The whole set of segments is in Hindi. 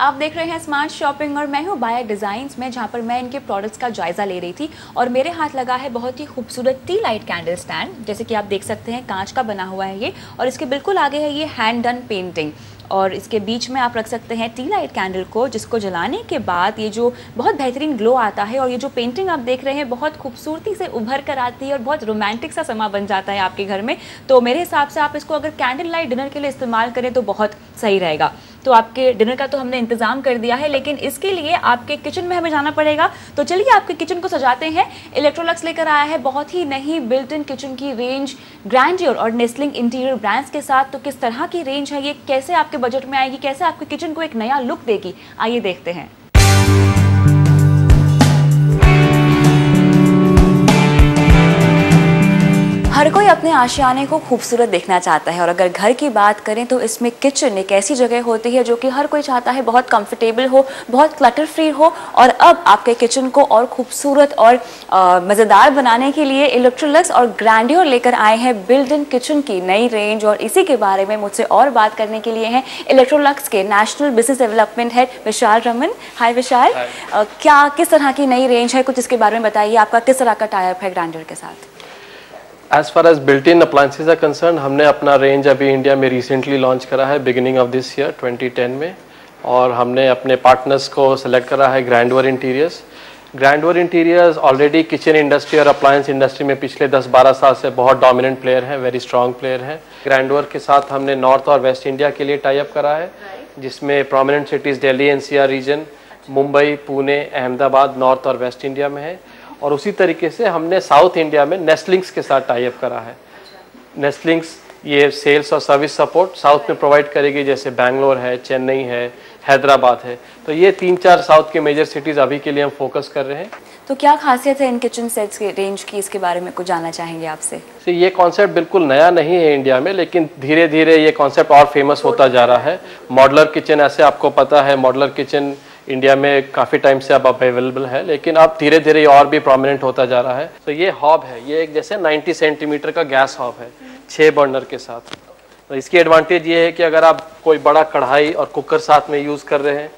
आप देख रहे हैं स्मार्ट शॉपिंग और मैं हूँ बाया डिज़ाइंस में, जहाँ पर मैं इनके प्रोडक्ट्स का जायज़ा ले रही थी और मेरे हाथ लगा है बहुत ही खूबसूरत टी लाइट कैंडल स्टैंड। जैसे कि आप देख सकते हैं कांच का बना हुआ है ये, और इसके बिल्कुल आगे है ये हैंड डन पेंटिंग, और इसके बीच में आप रख सकते हैं टी लाइट कैंडल को, जिसको जलाने के बाद ये जो बहुत बेहतरीन ग्लो आता है और ये जो पेंटिंग आप देख रहे हैं बहुत खूबसूरती से उभर कर आती है और बहुत रोमांटिक सा समा बन जाता है आपके घर में। तो मेरे हिसाब से आप इसको अगर कैंडल लाइट डिनर के लिए इस्तेमाल करें तो बहुत सही रहेगा। तो आपके डिनर का तो हमने इंतजाम कर दिया है, लेकिन इसके लिए आपके किचन में हमें जाना पड़ेगा। तो चलिए आपके किचन को सजाते हैं। इलेक्ट्रोलक्स लेकर आया है बहुत ही नई बिल्ट इन किचन की रेंज, ग्रैंडियर और नेस्लिंग इंटीरियर ब्रांड्स के साथ। तो किस तरह की रेंज है ये, कैसे आपके बजट में आएगी, कैसे आपके किचन को एक नया लुक देगी, आइए देखते हैं। हर कोई अपने आशियाने को खूबसूरत देखना चाहता है, और अगर घर की बात करें तो इसमें किचन एक ऐसी जगह होती है जो कि हर कोई चाहता है बहुत कंफर्टेबल हो, बहुत क्लटर फ्री हो। और अब आपके किचन को और खूबसूरत और मज़ेदार बनाने के लिए इलेक्ट्रोलक्स और ग्रैंडियर लेकर आए हैं बिल्ट इन किचन की नई रेंज। और इसी के बारे में मुझसे और बात करने के लिए हैं इलेक्ट्रोलक्स के नेशनल बिजनेस डेवलपमेंट हेड विशाल रमन। हाय विशाल, क्या किस तरह की नई रेंज है, कुछ इसके बारे में बताइए। आपका किस तरह का टाई अप है ग्रैंडियर के साथ? As far as built in appliances are concern, हमने अपना रेंज अभी इंडिया में रिसेंटली लॉन्च करा है बिगिनिंग ऑफ दिस ईयर 2010 में, और हमने अपने पार्टनर्स को सेलेक्ट करा है grandeur interiors. Grandeur interiors already kitchen industry और अप्लायंस इंडस्ट्री में पिछले 10-12 साल से बहुत डोमिनेंट प्लेयर हैं, वेरी स्ट्रॉन्ग प्लेयर हैं। ग्रैंडियर के साथ हमने नॉर्थ और वेस्ट इंडिया के लिए टाई अप करा है, जिसमें prominent cities Delhi NCR region, Mumbai, Pune, Ahmedabad north और वेस्ट इंडिया में है। और उसी तरीके से हमने साउथ इंडिया में नेस्लिंग्स के साथ टाई अप करा है। नेस्लिंग्स ये सेल्स और सर्विस सपोर्ट साउथ में प्रोवाइड करेगी, जैसे बैंगलोर है, चेन्नई है, हैदराबाद है। तो ये 3-4 साउथ के मेजर सिटीज़ अभी के लिए हम फोकस कर रहे हैं। तो क्या खासियत है इन किचन सेट्स की रेंज की, इसके बारे में कुछ जानना चाहेंगे आपसे? तो ये कॉन्सेप्ट बिल्कुल नया नहीं है इंडिया में, लेकिन धीरे धीरे ये कॉन्सेप्ट और फेमस होता जा रहा है। मॉडुलर किचन, ऐसे आपको पता है मॉडुलर किचन इंडिया में काफ़ी टाइम से अब अवेलेबल है, लेकिन अब धीरे धीरे ये और भी प्रोमिनेंट होता जा रहा है। तो ये हॉब है, ये एक जैसे 90 सेंटीमीटर का गैस हॉब है 6 बर्नर के साथ। तो इसकी एडवांटेज ये है कि अगर आप कोई बड़ा कढ़ाई और कुकर साथ में यूज़ कर रहे हैं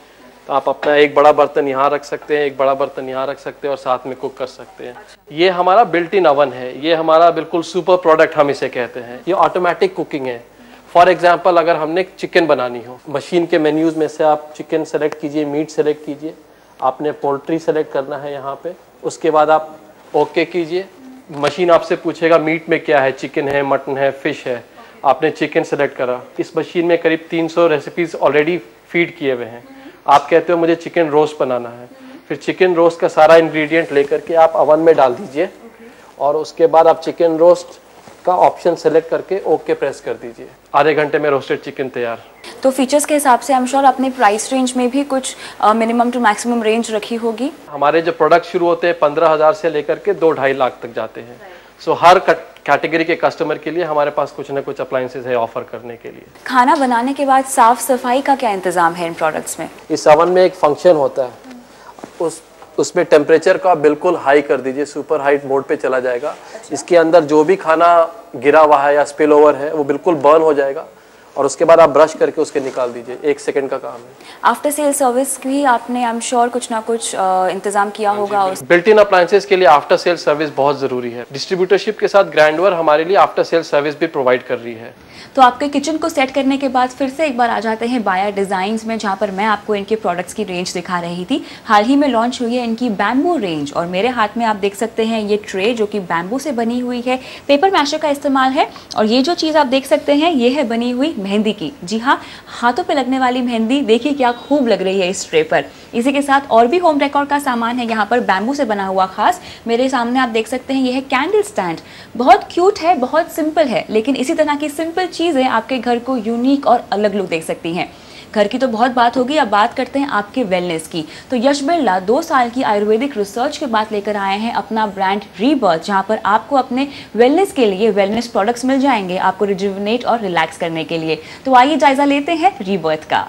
तो आप अपना एक बड़ा बर्तन यहाँ रख सकते हैं, एक बड़ा बर्तन यहाँ रख सकते हैं और साथ में कुक कर सकते हैं। ये हमारा बिल्ट इन ओवन है, ये हमारा बिल्कुल सुपर प्रोडक्ट हम इसे कहते हैं। ये ऑटोमेटिक कुकिंग है। फॉर एग्जाम्पल, अगर हमने चिकन बनानी हो, मशीन के मेन्यूज़ में से आप चिकन सेलेक्ट कीजिए, मीट सेलेक्ट कीजिए, आपने पोल्ट्री सेलेक्ट करना है यहाँ पे, उसके बाद आप ओके कीजिए। मशीन आपसे पूछेगा मीट में क्या है, चिकन है, मटन है, फिश है। आपने चिकन सेलेक्ट करा, इस मशीन में करीब 300 रेसिपीज़ ऑलरेडी फीड किए हुए हैं। आप कहते हो मुझे चिकन रोस्ट बनाना है, फिर चिकन रोस्ट का सारा इंग्रेडिएंट लेकर के आप अवन में डाल दीजिए, और उसके बाद आप चिकन रोस्ट का ऑप्शन सेलेक्ट करके ओके प्रेस कर दीजिए। आधे घंटे में रोस्टेड चिकन तैयार। तो फीचर्स के हिसाब से आई एम श्योर अपने प्राइस रेंज में भी कुछ मिनिमम टू मैक्सिमम रेंज रखी होगी। हमारे जो प्रोडक्ट शुरू होते हैं 15,000 से लेकर के 2-2.5 लाख तक जाते हैं। सो हर कैटेगरी के कस्टमर के लिए हमारे पास कुछ ना कुछ अप्लायंसेस है ऑफर करने के लिए। खाना बनाने के बाद साफ सफाई का क्या इंतजाम है इन प्रोडक्ट्स में? इस ओवन में एक फंक्शन होता है, उसमें टेम्परेचर का बिल्कुल हाई कर दीजिए, सुपर हाइट मोड पे चला जाएगा। इसके अंदर जो भी खाना गिरा हुआ है या स्पिल ओवर है वो बिल्कुल बर्न हो जाएगा, और उसके बाद आप ब्रश करके उसके निकाल दीजिए। 1 सेकंड का काम है। आफ्टर सेल सर्विस भी आपने आई एम श्योर कुछ ना कुछ इंतजाम किया होगा। बिल्ट इन अप्लायंसेस के लिए आफ्टर सेल सर्विस बहुत जरूरी है। डिस्ट्रीब्यूटरशिप के साथ ग्रैंडियर हमारे लिए आफ्टर सेल सर्विस भी प्रोवाइड कर रही है। तो आपके किचन को सेट करने के बाद फिर से एक बार आ जाते हैं बाया डिज़ाइंस में, जहाँ पर मैं आपको इनके प्रोडक्ट्स की रेंज दिखा रही थी। हाल ही में लॉन्च हुई है इनकी बैम्बू रेंज, और मेरे हाथ में आप देख सकते हैं ये ट्रे जो कि बैम्बू से बनी हुई है, पेपर मैशर का इस्तेमाल है। और ये जो चीज़ आप देख सकते हैं ये है बनी हुई मेहंदी की। जी हाँ, हाथों पे लगने वाली मेहंदी, देखिए क्या खूब लग रही है इस ट्रे पर। इसी के साथ और भी होम डेकोर का सामान है यहाँ पर बैम्बू से बना हुआ। खास मेरे सामने आप देख सकते हैं ये है कैंडल स्टैंड। बहुत क्यूट है, बहुत सिंपल है, लेकिन इसी तरह की सिंपल चीज़ें आपके घर को यूनिक और अलग लुक दे सकती हैं। घर की तो बहुत बात होगी, अब बात करते हैं आपके वेलनेस की। तो यश बिरला 2 साल की आयुर्वेदिक रिसर्च के बाद लेकर आए हैं अपना ब्रांड रीबर्थ, जहां पर आपको अपने वेलनेस के लिए वेलनेस प्रोडक्ट्स मिल जाएंगे, आपको रिजुविनेट और रिलैक्स करने के लिए। तो आइए जायजा लेते हैं रीबर्थ का।